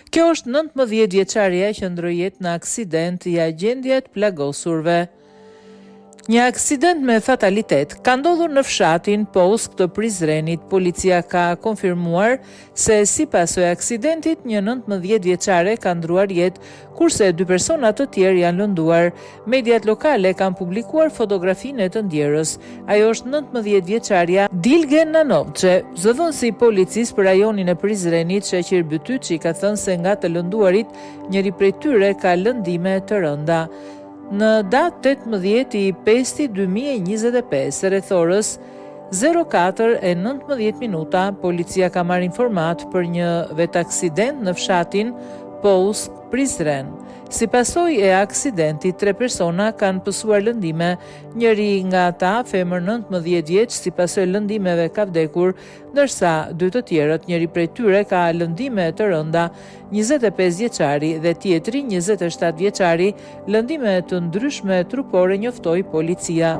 Kjo është 19 vjeçaria që ndroi jetë në aksident i agjendjet plagosurve. Një aksident me fatalitet ka ndodhur në fshatin Posk të Prizrenit. Policia ka konfirmuar se si pasojë e aksidentit një 19 vjeçare ka ndruar jetë, kurse 2 persona të tjerë janë lënduar. Mediat lokale kanë publikuar fotografinë e të ndjerës. Ajo është 19 vjeçaria Dilgen Nanovçe. Zëvendësi i policisë për rajonin e Prizrenit, Sheqer Bytyçi, ka thënë se nga të lënduarit, njëri prej tyre ka lëndime të rënda. Në datë 18/5/2025, rreth orës 04:19, policia ka marrë informat për një vetaksident në fshatin Posk, Prizren. Si pasojë e aksidentit, 3 persona kanë pësuar lëndime. Njëri nga ata, femër 19 vjeç, si pasojë e lëndimeve ka vdekur, ndërsa 2 të tjerët, njëri prej tyre ka lëndime të rënda, 25 vjeçari dhe tjetri 27 vjeçari, lëndime të ndryshme trupore, njoftoi policia.